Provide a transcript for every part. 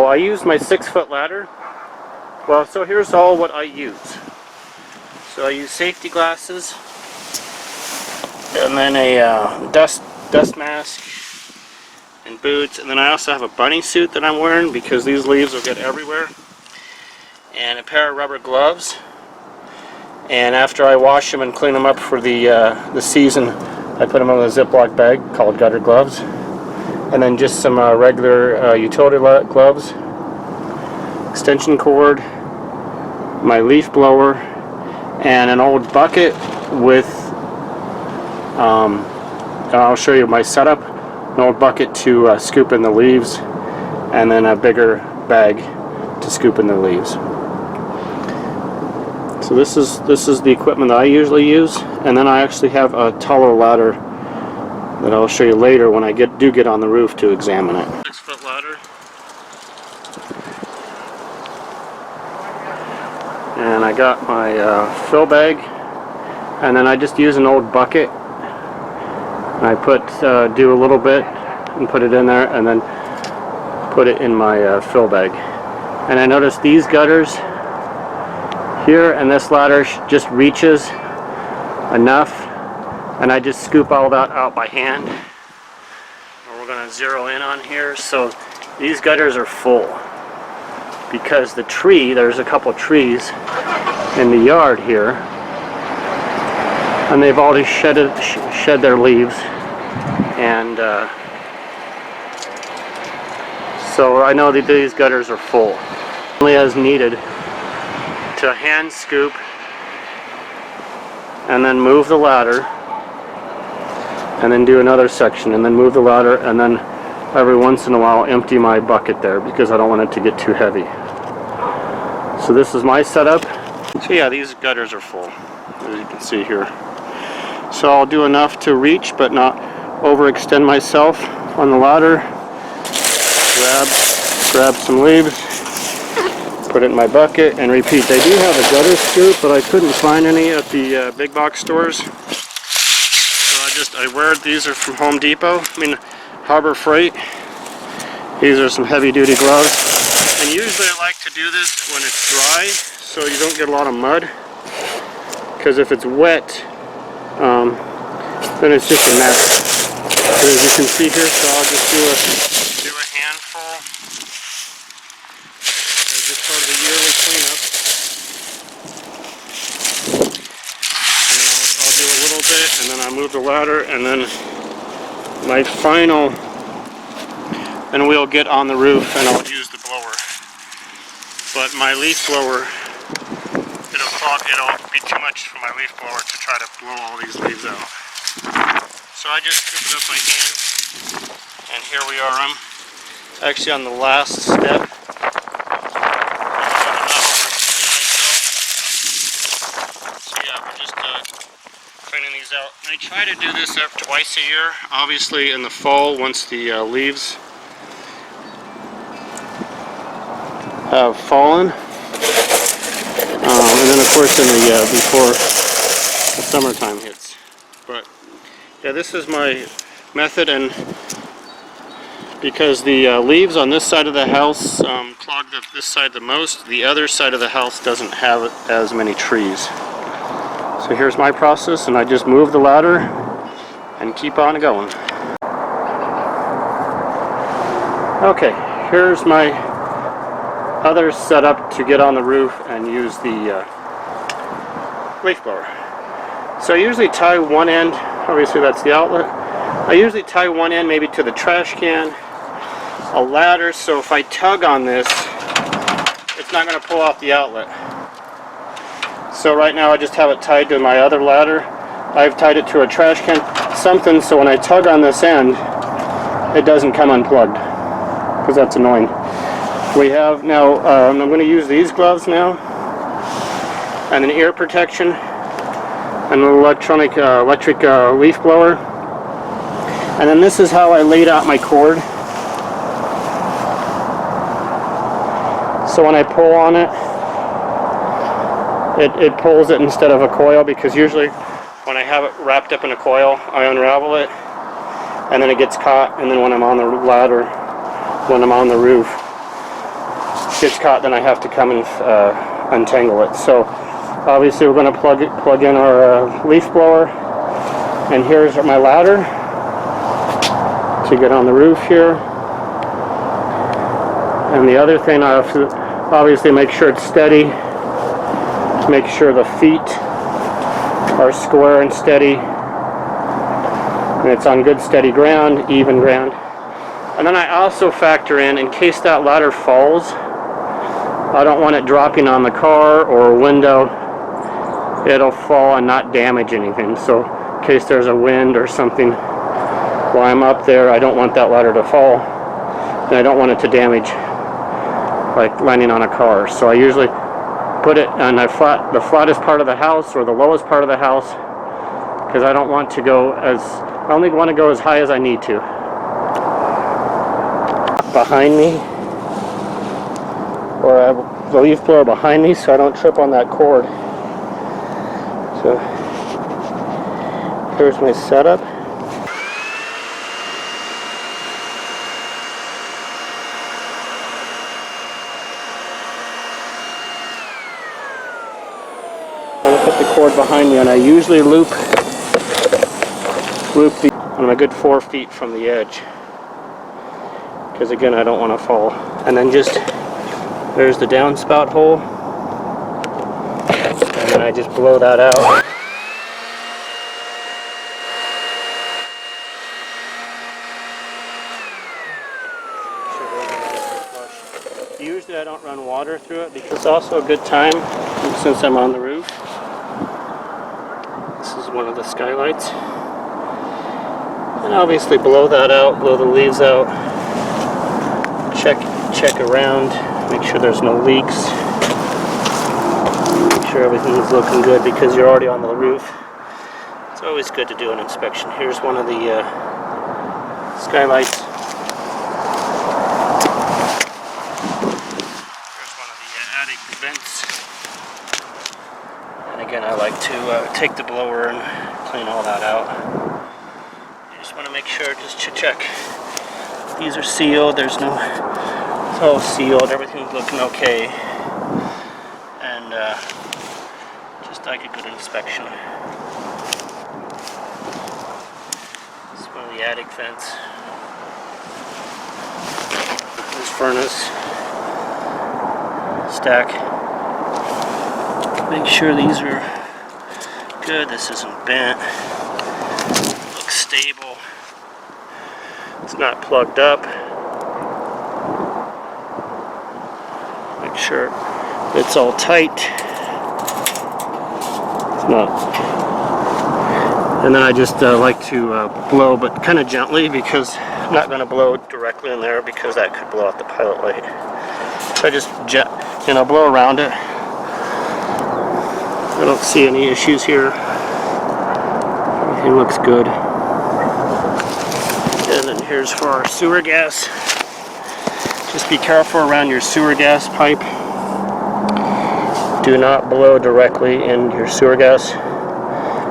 I use my 6-foot ladder. Well, so here's all what I use. So I use safety glasses, and then a dust mask, and boots, and then I also have a bunny suit that I'm wearing because these leaves will get everywhere, and a pair of rubber gloves. And after I wash them and clean them up for the season, I put them in a Ziploc bag called gutter gloves, and then just some regular utility gloves, extension cord, my leaf blower, and an old bucket with, I'll show you my setup, an old bucket to scoop in the leaves, and then a bigger bag to scoop in the leaves. So this is the equipment that I usually use, and then I actually have a taller ladder that I'll show you later when I do get on the roof to examine it. 6-foot ladder. And I got my fill bag, and then I just use an old bucket. I do a little bit and put it in there, and then put it in my fill bag. And I noticed these gutters here and this ladder just reaches enough, and I just scoop all that out by hand. And we're going to zero in on here. So these gutters are full because there's a couple trees in the yard here, and they've already shed their leaves, and so I know that these gutters are full. Only as needed to hand scoop and then move the ladder, and then do another section, and then move the ladder, and then every once in a while empty my bucket there because I don't want it to get too heavy. So this is my setup. So yeah, these gutters are full, as you can see here. So I'll do enough to reach but not overextend myself on the ladder. Grab some leaves, put it in my bucket, and repeat. They do have a gutter scoop, but I couldn't find any at the big box stores. So I wear these are from Home Depot. Harbor Freight. These are some heavy duty gloves. And usually I like to do this when it's dry, so you don't get a lot of mud. Because if it's wet, then it's just a mess. But as you can see here, so I'll just do a handful. As just part of the yearly cleanup. And then I'll do a little bit, and then I move the ladder, and then my final, then we'll get on the roof and I'll use the blower. But my leaf blower, it'll be too much for my leaf blower to try to blow all these leaves out. So I just scoop it up by hand, and here we are. I'm actually on the last step. So yeah, we're just cleaning these out. And I try to do this twice a year. Obviously in the fall, once the leaves have fallen, and then of course in the before the summertime hits. But yeah, this is my method, and because the leaves on this side of the house clog this side the most, the other side of the house doesn't have as many trees. So here's my process, and I just move the ladder and keep on going. Okay, here's my other setup to get on the roof and use the leaf blower. So I usually tie one end, obviously that's the outlet. I usually tie one end maybe to the trash can, a ladder, so if I tug on this, it's not going to pull off the outlet. So right now I just have it tied to my other ladder. I've tied it to a trash can, something, so when I tug on this end, it doesn't come unplugged, because that's annoying. We have now, I'm going to use these gloves now, and an ear protection, and an electric leaf blower. And then this is how I laid out my cord. So when I pull on it, it pulls it instead of a coil, because usually when I have it wrapped up in a coil, I unravel it, and then it gets caught, and then when I'm on the ladder, when I'm on the roof, gets caught, then I have to come and untangle it. So obviously we're going to plug in our leaf blower, and here's my ladder to get on the roof here. And the other thing, I have to obviously make sure it's steady, make sure the feet are square and steady, and it's on good steady ground, even ground. And then I also factor in case that ladder falls, I don't want it dropping on the car or a window. It'll fall and not damage anything. So in case there's a wind or something while I'm up there, I don't want that ladder to fall, and I don't want it to damage, like landing on a car. So I usually put it on the flattest part of the house or the lowest part of the house, because I don't want to go I only want to go as high as I need to. Behind me, or I have the leaf blower behind me so I don't trip on that cord. So here's my setup. I put the cord behind me, and I usually loop I'm a good 4 feet from the edge, because again I don't want to fall. And then just there's the downspout hole, and then I just blow that out. Usually I don't run water through it, because it's also a good time since I'm on the roof. This is one of the skylights. And obviously blow that out, blow the leaves out, check around, make sure there's no leaks, make sure everything's looking good, because you're already on the roof. It's always good to do an inspection. Here's one of the skylights. Here's one of the attic vents. And again, I like to take the blower and clean all that out. Just want to make sure, just to check. These are sealed, it's all sealed, everything's looking okay. And just like a good inspection. This is one of the attic vents. This furnace stack. Make sure these are good, this isn't bent. Stable. It's not plugged up. Make sure it's all tight. It's not. And then I just like to blow, but kind of gently, because I'm not going to blow directly in there, because that could blow out the pilot light. So I just blow around it. I don't see any issues here. Everything looks good. And then here's for our sewer gas. Just be careful around your sewer gas pipe. Do not blow directly in your sewer gas,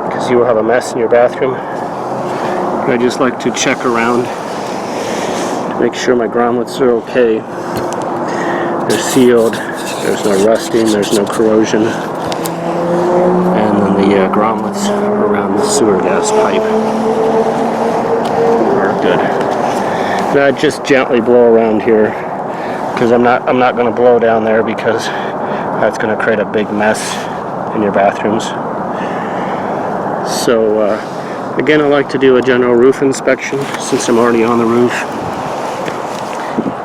because you will have a mess in your bathroom. I just like to check around to make sure my grommets are okay. They're sealed, there's no rusting, there's no corrosion. And then the grommets around the sewer gas pipe are good. And I just gently blow around here, because I'm not going to blow down there, because that's going to create a big mess in your bathrooms. So again, I like to do a general roof inspection since I'm already on the roof.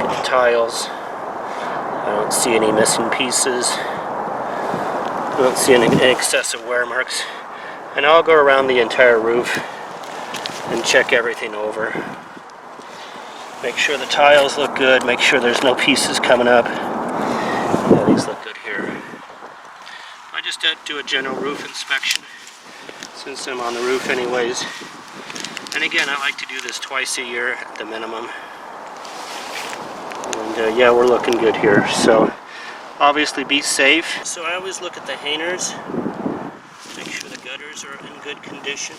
Get the tiles. I don't see any missing pieces. I don't see any excessive wear marks. And I'll go around the entire roof and check everything over. Make sure the tiles look good, make sure there's no pieces coming up. Yeah, these look good here. I just do a general roof inspection since I'm on the roof anyways. And again, I like to do this twice a year at the minimum. And yeah, we're looking good here. So obviously be safe. So I always look at the hangers, make sure the gutters are in good condition,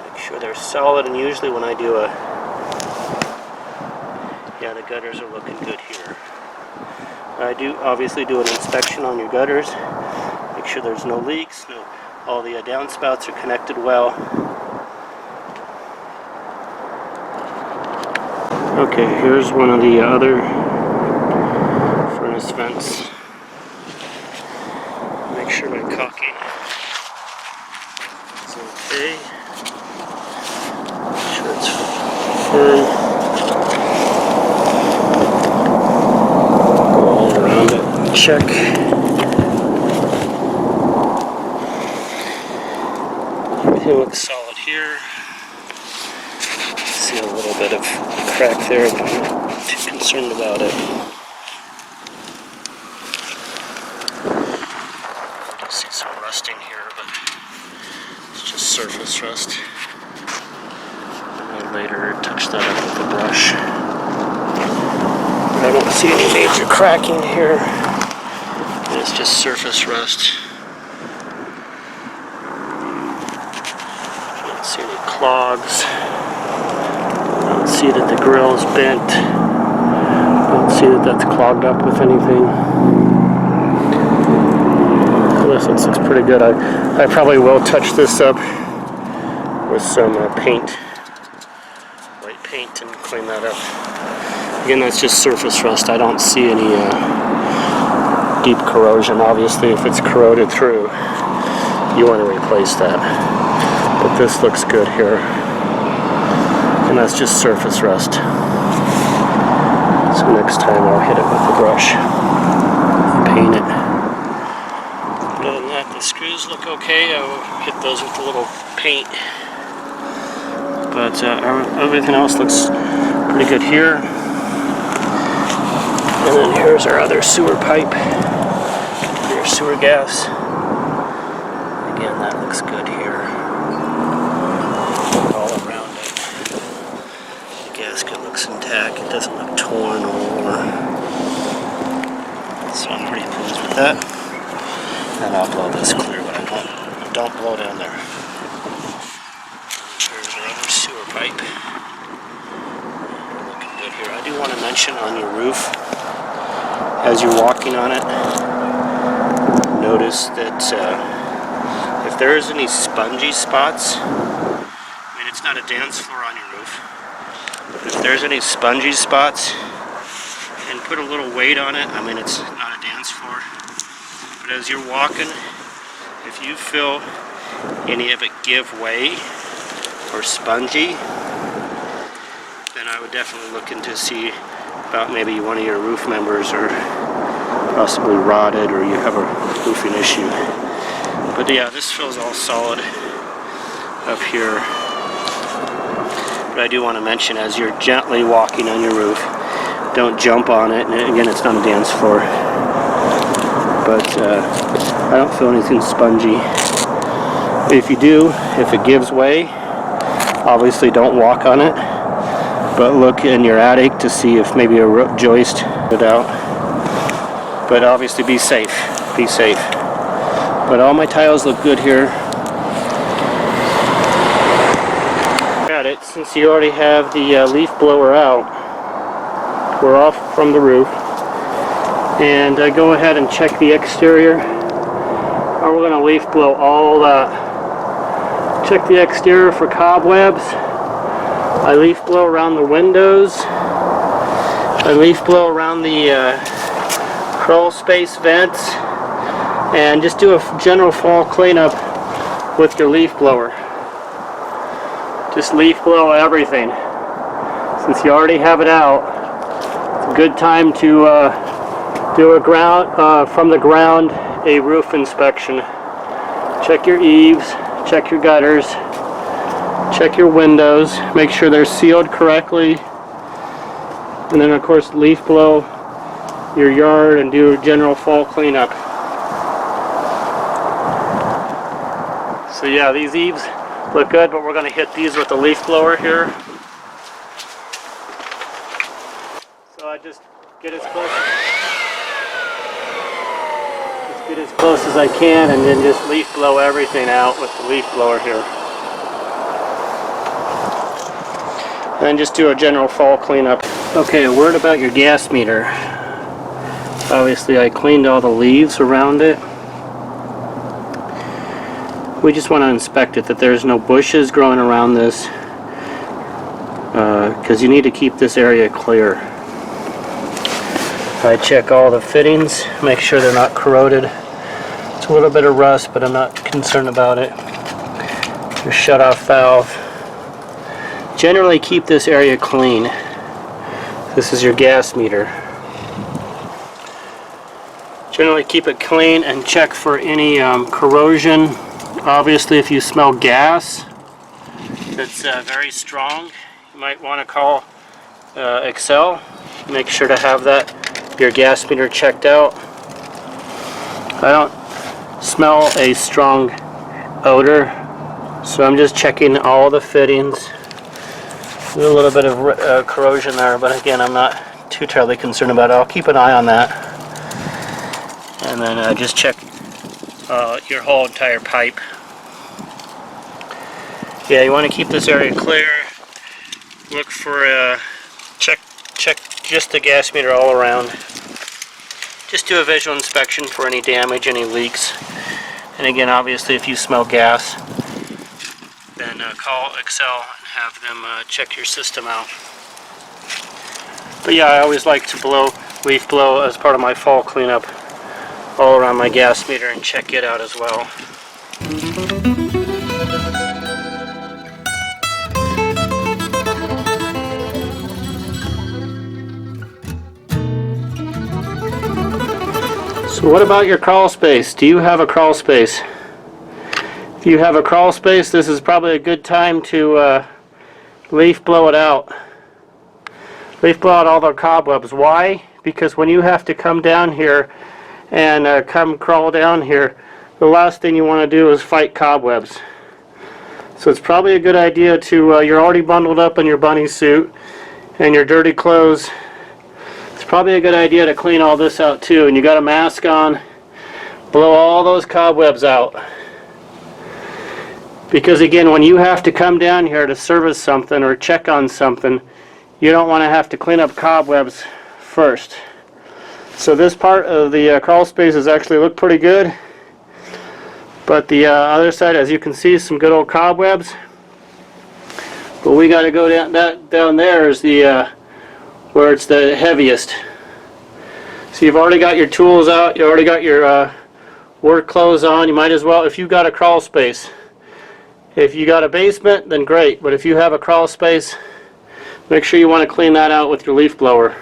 make sure they're solid, and usually when I do yeah, the gutters are looking good here. I do obviously do an inspection on your gutters. Make sure there's no leaks, all the downspouts are connected well. Okay, here's one of the other furnace vents. Make sure my caulking is okay. Make sure it's firm. Go all around it, check. Everything looks solid here. See a little bit of crack there, but I'm not too concerned about it. I see some rusting here, but it's just surface rust. I may later touch that up with a brush. But I don't see any major cracking here. It's just surface rust. I don't see any clogs. I don't see that the grill is bent. I don't see that that's clogged up with anything. This looks pretty good. I probably will touch this up with some paint, white paint, and clean that up. Again, that's just surface rust. I don't see any deep corrosion. Obviously, if it's corroded through, you want to replace that. But this looks good here. And that's just surface rust. So next time I'll hit it with a brush and paint it. Other than that, the screws look okay. I will hit those with a little paint. But everything else looks pretty good here. And then here's our other sewer pipe for your sewer gas. Again, that looks good here. All around it. The gasket looks intact. It doesn't look torn or. So I'm pretty pleased with that. And I'll blow this clear, but I don't blow down there. Here's our other sewer pipe. Looking good here. I do want to mention on your roof, as you're walking on it, notice that if there is any spongy spots, I mean, it's not a dance floor on your roof, but if there's any spongy spots, and put a little weight on it. I mean, it's not a dance floor, but as you're walking, if you feel any of it give way or spongy, then I would definitely look into see about maybe one of your roof members or possibly rotted, or you have a roofing issue. But yeah, this feels all solid up here. But I do want to mention, as you're gently walking on your roof, don't jump on it. And again, it's not a dance floor, but I don't feel anything spongy. If you do, if it gives way, obviously don't walk on it, but look in your attic to see if maybe a joist it out. But obviously be safe, be safe. But all my tiles look good here. Got it. Since you already have the leaf blower out, we're off from the roof, and go ahead and check the exterior. Or we're going to leaf blow all that. Check the exterior for cobwebs. I leaf blow around the windows. I leaf blow around the crawl space vents, and just do a general fall cleanup with your leaf blower. Just leaf blow everything. Since you already have it out, it's a good time to do a from the ground a roof inspection. Check your eaves, check your gutters, check your windows, make sure they're sealed correctly, and then of course leaf blow your yard and do a general fall cleanup. So yeah, these eaves look good, but we're going to hit these with the leaf blower here. So I just get as close as I can, and then just leaf blow everything out with the leaf blower here. And then just do a general fall cleanup. Okay, a word about your gas meter. Obviously I cleaned all the leaves around it. We just want to inspect it, that there's no bushes growing around this, because you need to keep this area clear. I check all the fittings, make sure they're not corroded. It's a little bit of rust, but I'm not concerned about it. Your shutoff valve. Generally keep this area clean. This is your gas meter. Generally keep it clean and check for any corrosion. Obviously, if you smell gas that's very strong, you might want to call Excel. Make sure to have your gas meter checked out. I don't smell a strong odor, so I'm just checking all the fittings. There's a little bit of corrosion there, but again, I'm not too terribly concerned about it. I'll keep an eye on that. And then just check your whole entire pipe. Yeah, you want to keep this area clear. Look for check just the gas meter all around. Just do a visual inspection for any damage, any leaks. And again, obviously, if you smell gas, then call Excel and have them check your system out. But yeah, I always like to leaf blow as part of my fall cleanup all around my gas meter and check it out as well. So what about your crawl space? Do you have a crawl space? If you have a crawl space, this is probably a good time to leaf blow it out. Leaf blow out all the cobwebs. Why? Because when you have to come down here and come crawl down here, the last thing you want to do is fight cobwebs. So it's probably a good idea to, you're already bundled up in your bunny suit and your dirty clothes. It's probably a good idea to clean all this out too. And you got a mask on, blow all those cobwebs out. Because again, when you have to come down here to service something or check on something, you don't want to have to clean up cobwebs first. So this part of the crawl spaces actually look pretty good. But the other side, as you can see, some good old cobwebs. But we got to go down there is the where it's the heaviest. So you've already got your tools out, you already got your work clothes on. You might as well, if you've got a crawl space. If you got a basement, then great. But if you have a crawl space, make sure you want to clean that out with your leaf blower.